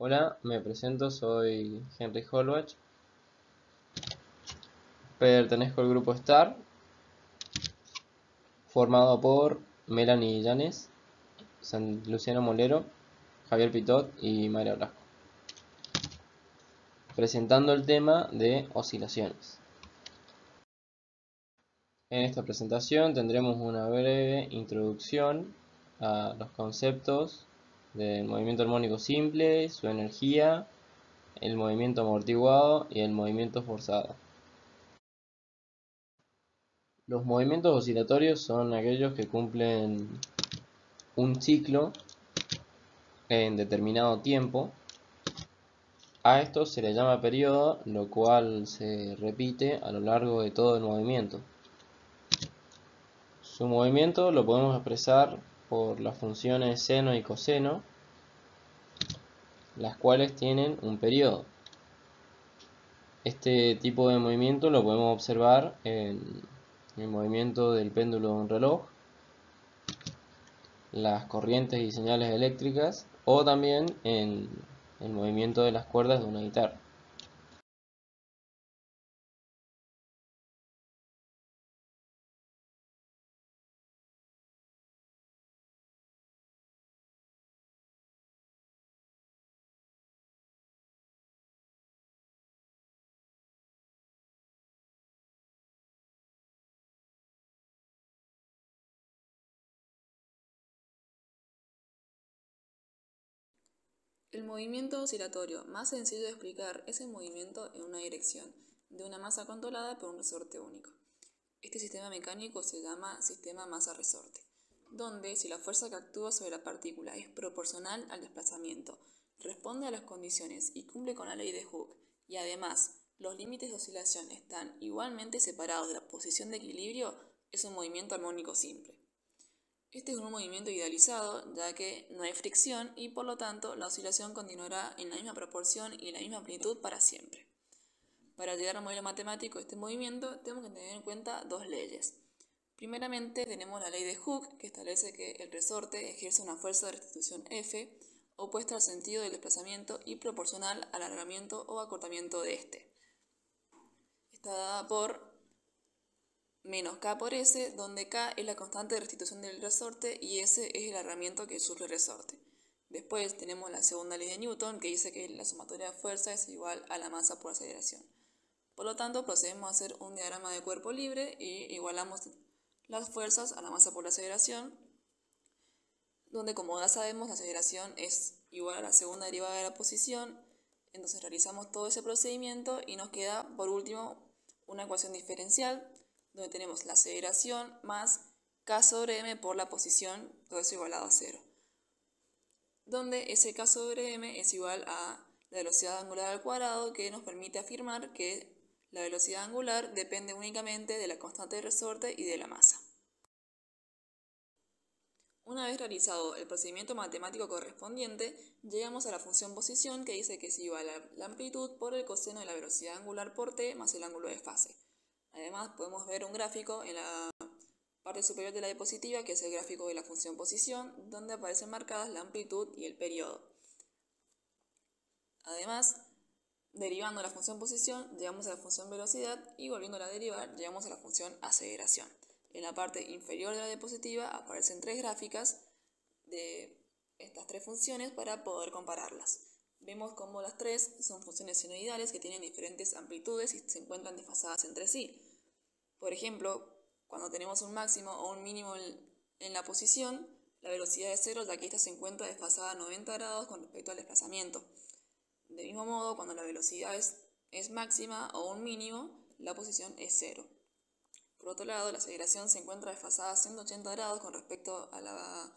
Hola, me presento, soy Henry Holbach, pertenezco al grupo STAR, formado por Melanie Llanes, Luciano Molero, Javier Pitot y Mayra Blasco, presentando el tema de oscilaciones. En esta presentación tendremos una breve introducción a los conceptos del movimiento armónico simple, su energía, el movimiento amortiguado y el movimiento forzado. Los movimientos oscilatorios son aquellos que cumplen un ciclo en determinado tiempo. A esto se le llama periodo, lo cual se repite a lo largo de todo el movimiento. Su movimiento lo podemos expresar por las funciones seno y coseno, las cuales tienen un periodo. Este tipo de movimiento lo podemos observar en el movimiento del péndulo de un reloj, las corrientes y señales eléctricas, o también en el movimiento de las cuerdas de una guitarra. El movimiento oscilatorio más sencillo de explicar es el movimiento en una dirección de una masa controlada por un resorte único. Este sistema mecánico se llama sistema masa-resorte, donde si la fuerza que actúa sobre la partícula es proporcional al desplazamiento, responde a las condiciones y cumple con la ley de Hooke, y además los límites de oscilación están igualmente separados de la posición de equilibrio, es un movimiento armónico simple. Este es un movimiento idealizado, ya que no hay fricción y por lo tanto la oscilación continuará en la misma proporción y en la misma amplitud para siempre. Para llegar al modelo matemático de este movimiento tenemos que tener en cuenta dos leyes. Primeramente tenemos la ley de Hooke, que establece que el resorte ejerce una fuerza de restitución F opuesta al sentido del desplazamiento y proporcional al alargamiento o acortamiento de este. Está dada por menos K por S, donde K es la constante de restitución del resorte y S es el alargamiento que sufre el resorte. Después tenemos la segunda ley de Newton, que dice que la sumatoria de fuerza es igual a la masa por aceleración. Por lo tanto, procedemos a hacer un diagrama de cuerpo libre y igualamos las fuerzas a la masa por la aceleración, donde, como ya sabemos, la aceleración es igual a la segunda derivada de la posición. Entonces realizamos todo ese procedimiento y nos queda, por último, una ecuación diferencial, donde tenemos la aceleración más k sobre m por la posición, todo eso igualado a 0. Donde ese k sobre m es igual a la velocidad angular al cuadrado, que nos permite afirmar que la velocidad angular depende únicamente de la constante de resorte y de la masa. Una vez realizado el procedimiento matemático correspondiente, llegamos a la función posición, que dice que es igual a la amplitud por el coseno de la velocidad angular por t más el ángulo de fase. Además, podemos ver un gráfico en la parte superior de la diapositiva, que es el gráfico de la función posición, donde aparecen marcadas la amplitud y el periodo. Además, derivando la función posición, llegamos a la función velocidad y volviéndola a derivar, llegamos a la función aceleración. En la parte inferior de la diapositiva aparecen tres gráficas de estas tres funciones para poder compararlas. Vemos cómo las tres son funciones senoidales que tienen diferentes amplitudes y se encuentran desfasadas entre sí. Por ejemplo, cuando tenemos un máximo o un mínimo en la posición, la velocidad es 0, ya que esta se encuentra desfasada a 90 grados con respecto al desplazamiento. Del mismo modo, cuando la velocidad es máxima o un mínimo, la posición es 0. Por otro lado, la aceleración se encuentra desfasada a 180 grados con respecto a la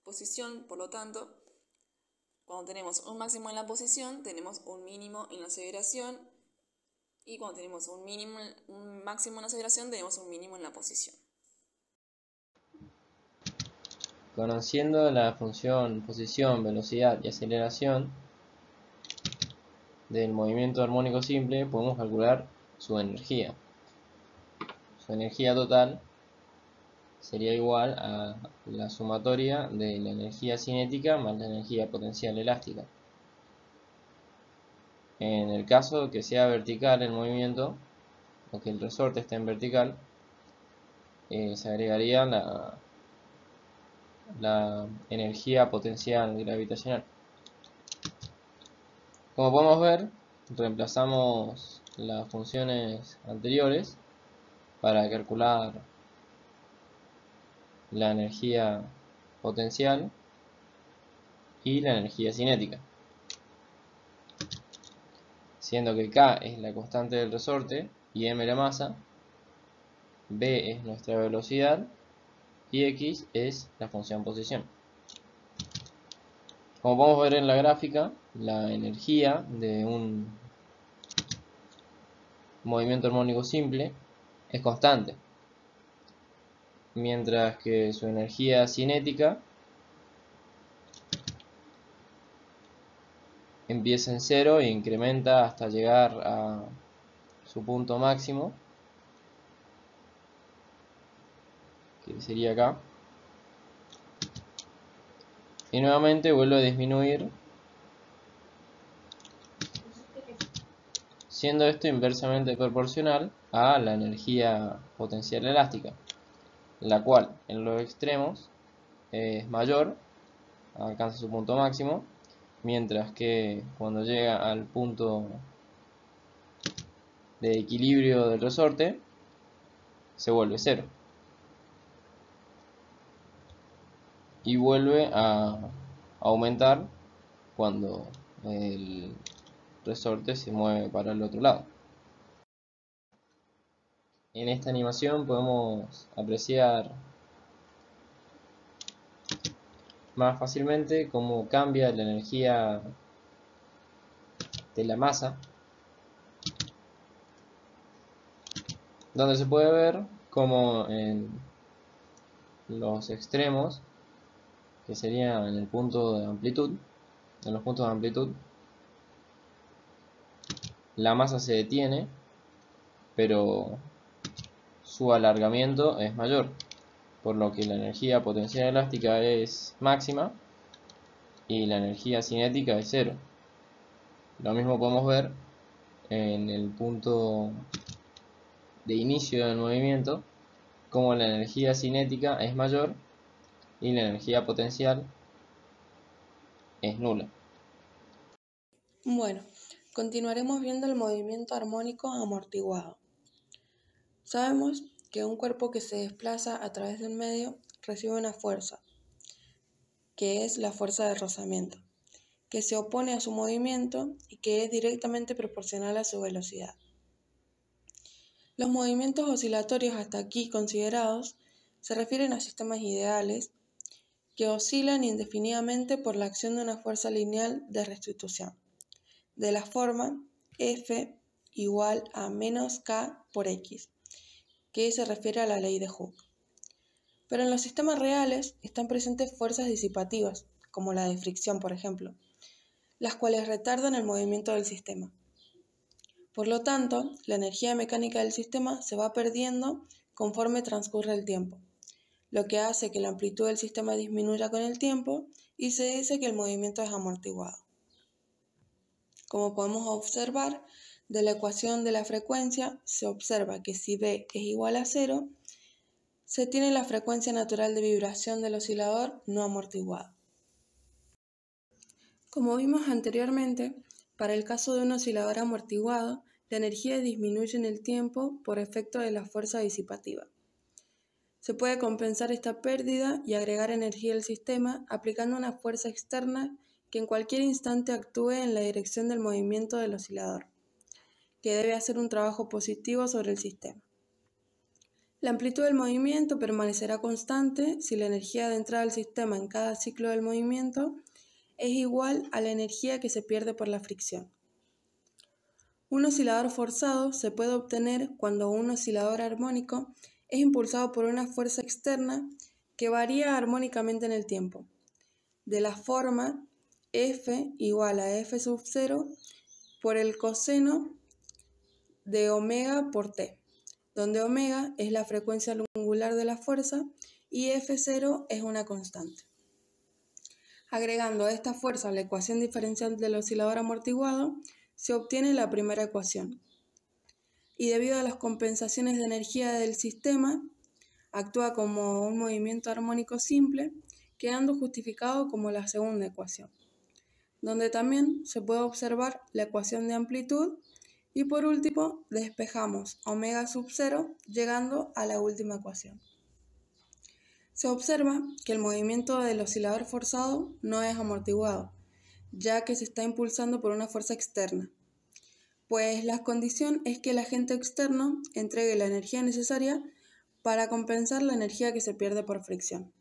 posición, por lo tanto, cuando tenemos un máximo en la posición, tenemos un mínimo en la aceleración, y cuando tenemos un máximo en la aceleración, tenemos un mínimo en la posición. Conociendo la función posición, velocidad y aceleración del movimiento armónico simple, podemos calcular su energía. Su energía total sería igual a la sumatoria de la energía cinética más la energía potencial elástica. En el caso que sea vertical el movimiento, o que el resorte esté en vertical, se agregaría la energía potencial gravitacional. Como podemos ver, reemplazamos las funciones anteriores para calcular la energía potencial y la energía cinética, siendo que K es la constante del resorte y M la masa, B es nuestra velocidad y X es la función posición. Como podemos ver en la gráfica, la energía de un movimiento armónico simple es constante, mientras que su energía cinética empieza en 0 e incrementa hasta llegar a su punto máximo, que sería acá, y nuevamente vuelve a disminuir, siendo esto inversamente proporcional a la energía potencial elástica, la cual en los extremos es mayor, alcanza su punto máximo, mientras que cuando llega al punto de equilibrio del resorte se vuelve 0 y vuelve a aumentar cuando el resorte se mueve para el otro lado. En esta animación podemos apreciar más fácilmente cómo cambia la energía de la masa, donde se puede ver como en los extremos, que serían en el punto de amplitud, en los puntos de amplitud, la masa se detiene, pero su alargamiento es mayor, por lo que la energía potencial elástica es máxima y la energía cinética es 0. Lo mismo podemos ver en el punto de inicio del movimiento, como la energía cinética es mayor y la energía potencial es nula. Bueno, continuaremos viendo el movimiento armónico amortiguado. Sabemos que un cuerpo que se desplaza a través del medio recibe una fuerza, que es la fuerza de rozamiento, que se opone a su movimiento y que es directamente proporcional a su velocidad. Los movimientos oscilatorios hasta aquí considerados se refieren a sistemas ideales que oscilan indefinidamente por la acción de una fuerza lineal de restitución, de la forma F igual a menos K por X, que se refiere a la ley de Hooke. Pero en los sistemas reales están presentes fuerzas disipativas, como la de fricción, por ejemplo, las cuales retardan el movimiento del sistema. Por lo tanto, la energía mecánica del sistema se va perdiendo conforme transcurre el tiempo, lo que hace que la amplitud del sistema disminuya con el tiempo y se dice que el movimiento es amortiguado. Como podemos observar, de la ecuación de la frecuencia se observa que si B es igual a 0, se tiene la frecuencia natural de vibración del oscilador no amortiguado. Como vimos anteriormente, para el caso de un oscilador amortiguado, la energía disminuye en el tiempo por efecto de la fuerza disipativa. Se puede compensar esta pérdida y agregar energía al sistema aplicando una fuerza externa que en cualquier instante actúe en la dirección del movimiento del oscilador, que debe hacer un trabajo positivo sobre el sistema. La amplitud del movimiento permanecerá constante si la energía de entrada al sistema en cada ciclo del movimiento es igual a la energía que se pierde por la fricción. Un oscilador forzado se puede obtener cuando un oscilador armónico es impulsado por una fuerza externa que varía armónicamente en el tiempo, de la forma F igual a F sub 0 por el coseno de omega por T, donde omega es la frecuencia angular de la fuerza y F0 es una constante. Agregando esta fuerza a la ecuación diferencial del oscilador amortiguado, se obtiene la primera ecuación. Y debido a las compensaciones de energía del sistema, actúa como un movimiento armónico simple, quedando justificado como la segunda ecuación, donde también se puede observar la ecuación de amplitud y por último despejamos omega sub 0 llegando a la última ecuación. Se observa que el movimiento del oscilador forzado no es amortiguado, ya que se está impulsando por una fuerza externa, pues la condición es que el agente externo entregue la energía necesaria para compensar la energía que se pierde por fricción.